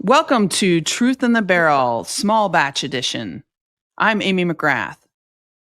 Welcome to Truth in the Barrel, small batch edition. I'm Amy McGrath.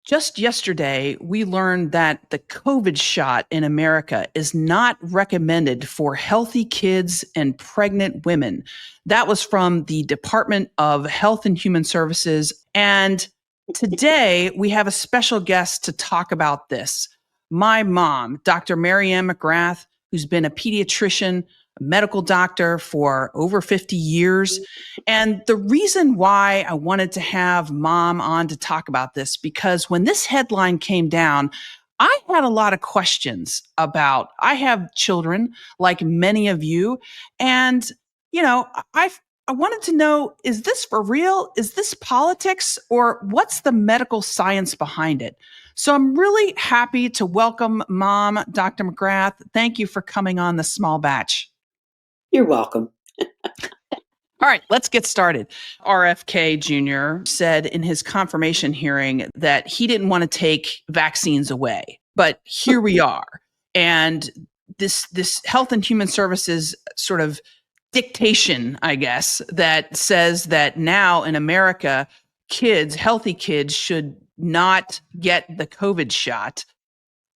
Just yesterday, we learned that the COVID shot in America is not recommended for healthy kids and pregnant women. That was from the Department of Health and Human Services. And today, we have a special guest to talk about this. My mom, Dr. Marianne McGrath, who's been a pediatrician, a medical doctor for over 50 years. And the reason why I wanted to have mom on to talk about this, because when this headline came down, I had a lot of questions about, I have children like many of you. And, I wanted to know, is this for real? Is this politics, or what's the medical science behind it? So I'm really happy to welcome mom, Dr. McGrath. Thank you for coming on the small batch. You're welcome. All right, let's get started. RFK Jr. said in his confirmation hearing that he didn't want to take vaccines away, but here we are. And this Health and Human Services sort of dictation, I guess, that says that now in America, healthy kids should not get the COVID shot.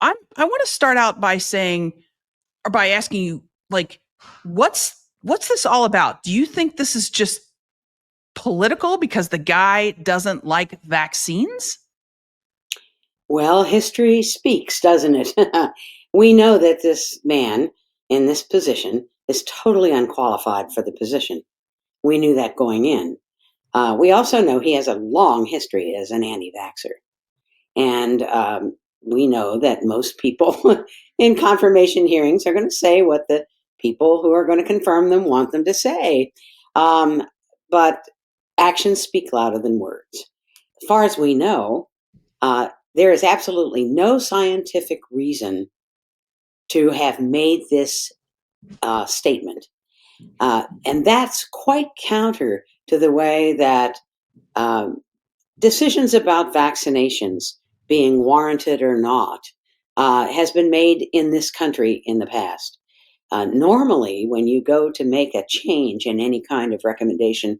I want to start out by asking you, like, what's this all about? Do you think this is just political because the guy doesn't like vaccines? Well, history speaks, doesn't it? We know that this man in this position is totally unqualified for the position. We knew that going in. We also know he has a long history as an anti-vaxxer. And we know that most people in confirmation hearings are going to say what the people who are going to confirm them want them to say. But actions speak louder than words. As far as we know, there is absolutely no scientific reason to have made this statement. And that's quite counter to the way that decisions about vaccinations being warranted or not has been made in this country in the past. Normally, when you go to make a change in any kind of recommendation,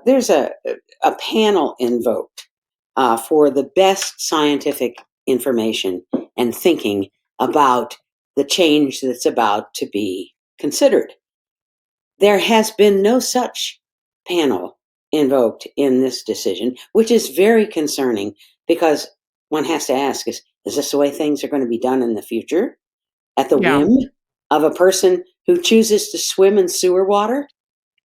there's a panel invoked for the best scientific information and thinking about the change that's about to be considered. There has been no such panel invoked in this decision, which is very concerning because one has to ask, is this the way things are going to be done in the future? At the Yeah. whim of a person who chooses to swim in sewer water?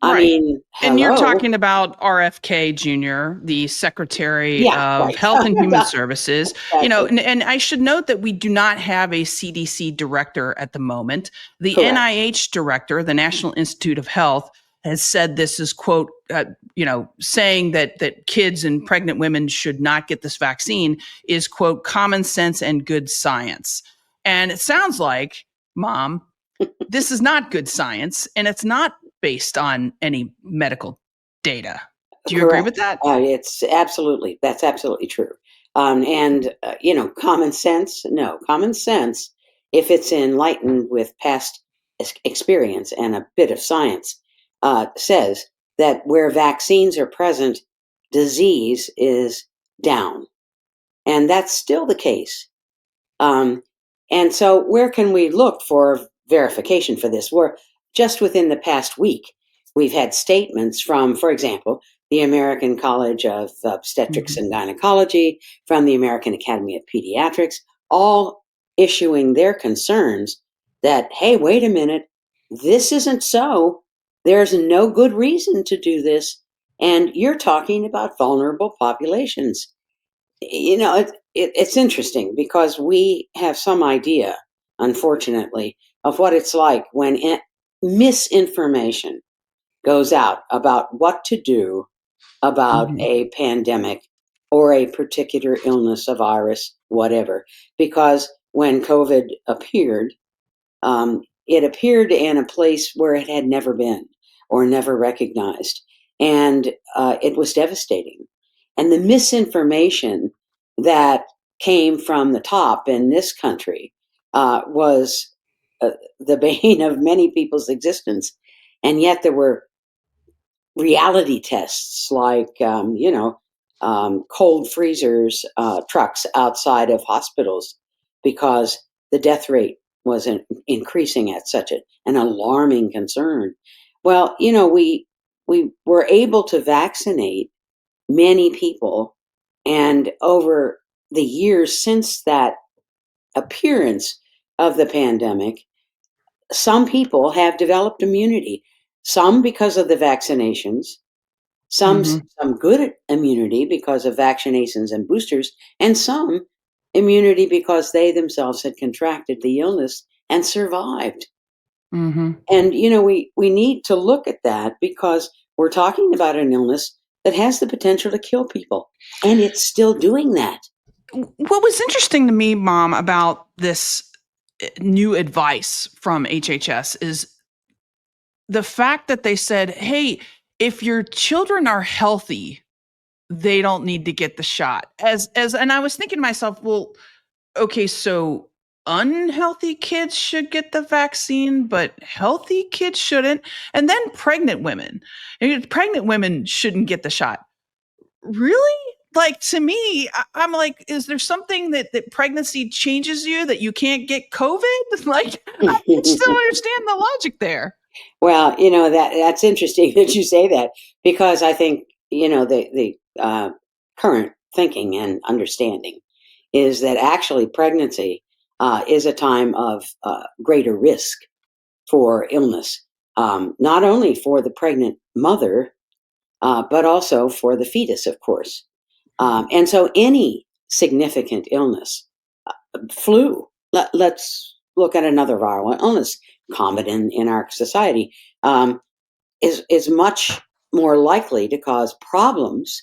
I Right. mean, And you're hello. talking about RFK Jr., the Secretary Yeah, of right. Health and Human Services. Exactly. And I should note that we do not have a CDC director at the moment. The Correct. NIH director, the National Institute of Health, has said this is, quote, saying that kids and pregnant women should not get this vaccine is, quote, common sense and good science. And it sounds like, Mom, this is not good science, and it's not based on any medical data. Do you agree with Correct. that? That's absolutely true. Common sense, no, common sense, if it's enlightened with past experience and a bit of science, says that where vaccines are present, disease is down. And that's still the case. And so where can we look for verification for this? We're just within the past week, we've had statements from, for example, the American College of Obstetrics and Gynecology, from the American Academy of Pediatrics, all issuing their concerns that, hey, wait a minute, this isn't so. There's no good reason to do this. And you're talking about vulnerable populations. It's interesting because we have some idea, unfortunately, of what it's like when misinformation goes out about what to do about a pandemic or a particular illness, a virus, whatever. Because when COVID appeared, it appeared in a place where it had never been or never recognized. And it was devastating. And the misinformation that came from the top in this country was the bane of many people's existence. And yet there were reality tests like, cold freezers, trucks outside of hospitals because the death rate was increasing at such an alarming concern. Well, we were able to vaccinate many people, and over the years since that appearance of the pandemic, some people have developed immunity. Some because of the vaccinations, some Mhm. some good immunity because of vaccinations and boosters, and some immunity because they themselves had contracted the illness and survived. Mhm. And we need to look at that because we're talking about an illness that has the potential to kill people, and it's still doing that. What was interesting to me, Mom, about this new advice from HHS is the fact that they said, "Hey, if your children are healthy, they don't need to get the shot." And I was thinking to myself, well, okay, so unhealthy kids should get the vaccine, but healthy kids shouldn't. And then pregnant women. And pregnant women shouldn't get the shot. Really? Like to me, I'm like, is there something that pregnancy changes you that you can't get COVID? Like, I just don't understand the logic there. Well, that's interesting that you say that because I think the current thinking and understanding is that actually pregnancy is a time of greater risk for illness, not only for the pregnant mother, but also for the fetus, of course. And so any significant illness, flu, let's look at another viral illness common in our society, is much more likely to cause problems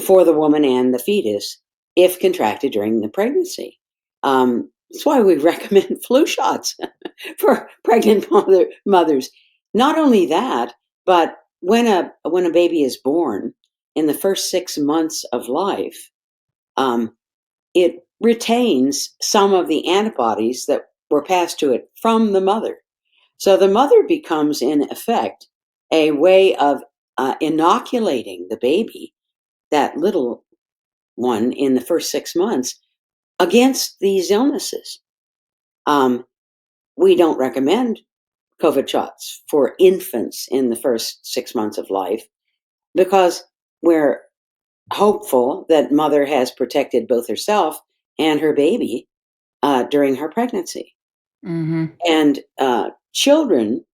for the woman and the fetus if contracted during the pregnancy. That's why we recommend flu shots for pregnant mothers. Not only that, but when a baby is born in the first 6 months of life, um, it retains some of the antibodies that were passed to it from the mother. So the mother becomes, in effect, a way of inoculating the baby, that little one, in the first 6 months against these illnesses. Um, we don't recommend COVID shots for infants in the first 6 months of life because we're hopeful that mother has protected both herself and her baby during her pregnancy. Mhm. And children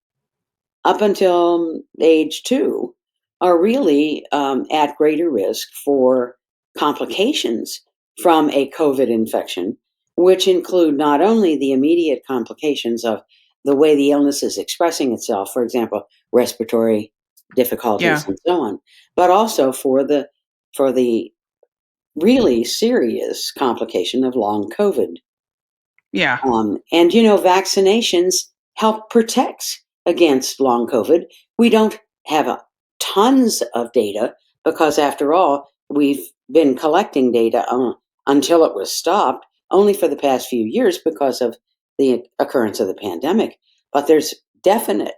up until age 2 are really at greater risk for complications from a COVID infection, which include not only the immediate complications of the way the illness is expressing itself, for example, respiratory difficulties Yeah. and so on, but also for the really serious complication of long COVID. Yeah. And vaccinations help protect against long COVID. We don't have tons of data because, after all, we've been collecting data until it was stopped only for the past few years because of the occurrence of the pandemic. But there's definite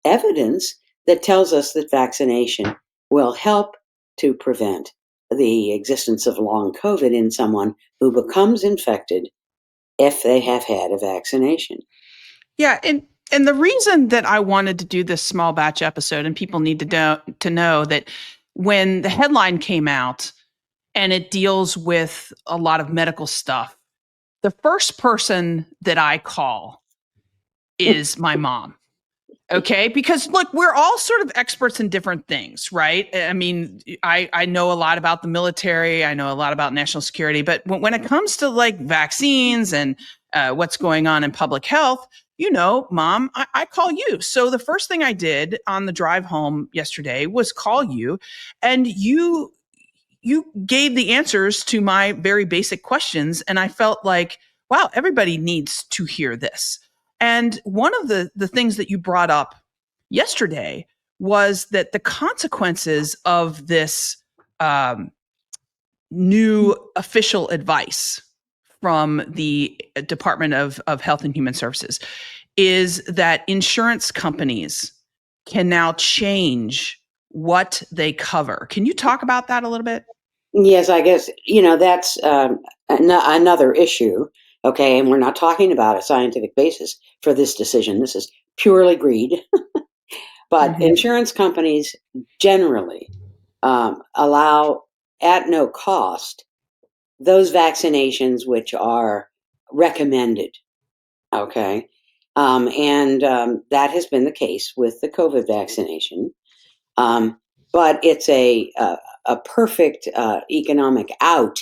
evidence that tells us that vaccination will help to prevent the existence of long COVID in someone who becomes infected if they have had a vaccination. Yeah, and the reason that I wanted to do this small batch episode, and people need to know that when the headline came out and it deals with a lot of medical stuff, the first person that I call is my mom. Okay, because look, we're all sort of experts in different things, right? I mean, I know a lot about the military, I know a lot about national security, but when it comes to like vaccines and what's going on in public health, Mom, I call you. So the first thing I did on the drive home yesterday was call you, and you gave the answers to my very basic questions, and I felt like, wow, everybody needs to hear this. And one of the things that you brought up yesterday was that the consequences of this um, new official advice from the Department of Health and Human Services is that insurance companies can now change what they cover. Can you talk about that a little bit? Yes, I guess, that's another issue. Okay. And we're not talking about a scientific basis for this decision. This is purely greed. But Mhm. insurance companies generally allow at no cost those vaccinations which are recommended. Okay. And that has been the case with the COVID vaccination. Um, but it's a perfect economic out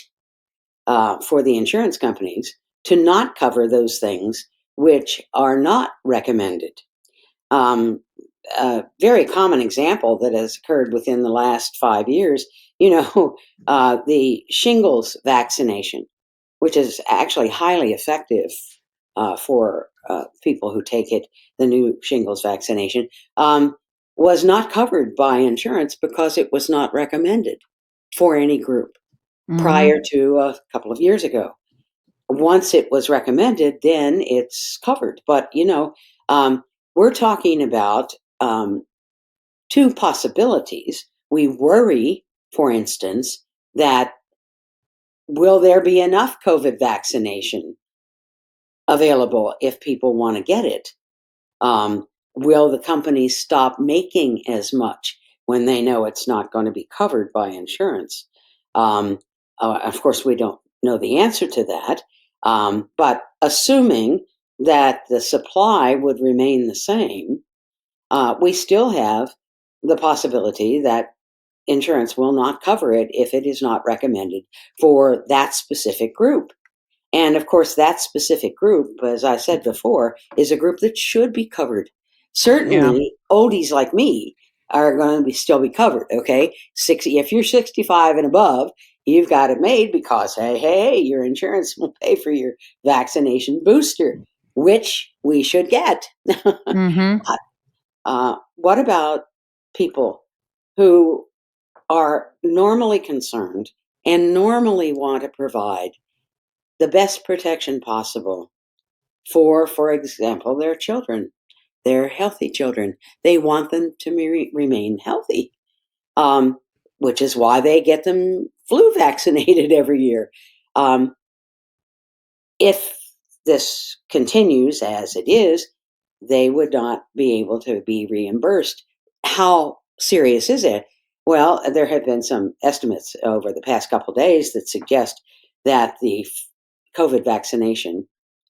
for the insurance companies to not cover those things which are not recommended. Um, a very common example that has occurred within the last 5 years, the shingles vaccination, which is actually highly effective for people who take it, the new shingles vaccination, was not covered by insurance because it was not recommended for any group prior Mhm. to a couple of years ago. Once it was recommended, then it's covered. But, we're talking about two possibilities. We worry, for instance, that will there be enough COVID vaccination available if people want to get it? Um, will the companies stop making as much when they know it's not going to be covered by insurance? Um, of course, we don't know the answer to that. But assuming that the supply would remain the same, we still have the possibility that insurance will not cover it if it is not recommended for that specific group. And of course, that specific group, as I said before, is a group that should be covered. Yeah. Certainly, oldies like me are going to still be covered. Okay, 60. If you're 65 and above, you've got it made because hey, your insurance will pay for your vaccination booster, which we should get. Mhm. What about people who are normally concerned and normally want to provide the best protection possible for example, their children, their healthy children? They want them to remain healthy, um, which is why they get them flu vaccinated every year. Um, if this continues as it is, they would not be able to be reimbursed. How serious is it? Well, there have been some estimates over the past couple of days that suggest that the COVID vaccination,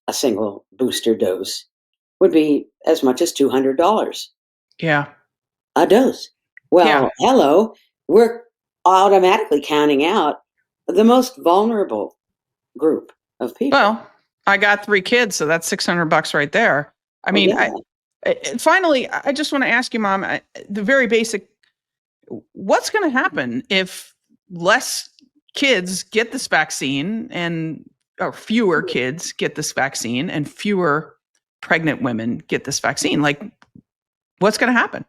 a single booster dose, would be as much as $200 Yeah. a dose. Yeah. Well, hello, we're automatically counting out the most vulnerable group of people. Well, I got 3 kids, so that's $600 right there. I Well, mean, yeah. finally, I just wanna ask you, Mom, the very basic, what's gonna happen if less kids get this vaccine and or fewer kids get this vaccine and fewer pregnant women get this vaccine? Like, what's gonna happen?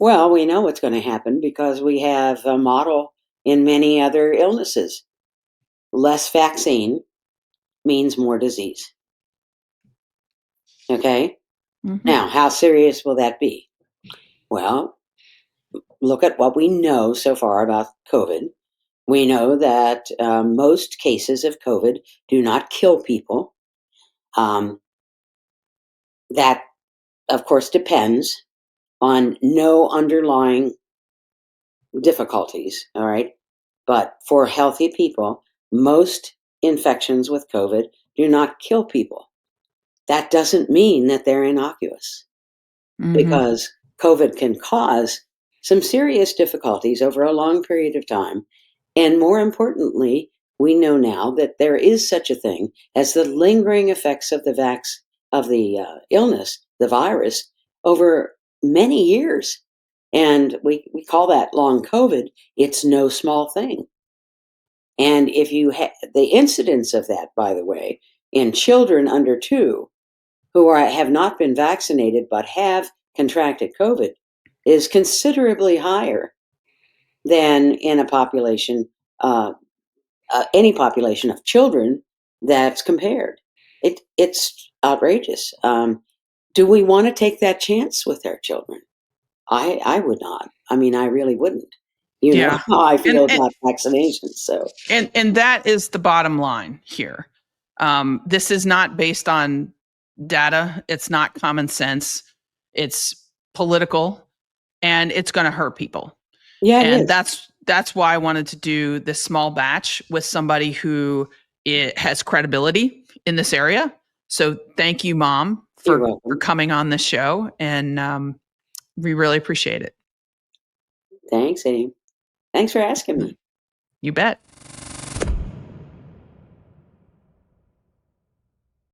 Well, we know what's going to happen because we have a model in many other illnesses. Less vaccine means more disease. Okay? Mhm. Now, how serious will that be? Well, look at what we know so far about COVID. We know that most cases of COVID do not kill people. Um, that, of course, depends on no underlying difficulties. All right. But for healthy people, most infections with COVID do not kill people. That doesn't mean that they're innocuous Mhm. because COVID can cause some serious difficulties over a long period of time. And more importantly, we know now that there is such a thing as the lingering effects of the illness, the virus, over many years. And we call that long COVID. It's no small thing. And if you the incidence of that, by the way, in children under 2 who have not been vaccinated but have contracted COVID is considerably higher than in a population, uh, any population of children that's compared. It's outrageous. Do we want to take that chance with our children? I would not. I mean, I really wouldn't. You know Yeah. how I And feel about vaccinations, so and that is the bottom line here. This is not based on data. It's not common sense. It's political, and it's going to hurt people. yeah, it And is. that's why I wanted to do this small batch with somebody who has credibility in this area. So thank you, Mom, You're for welcome. coming on this show, and we really appreciate it. Thanks, Aim. Thanks for asking me. You bet.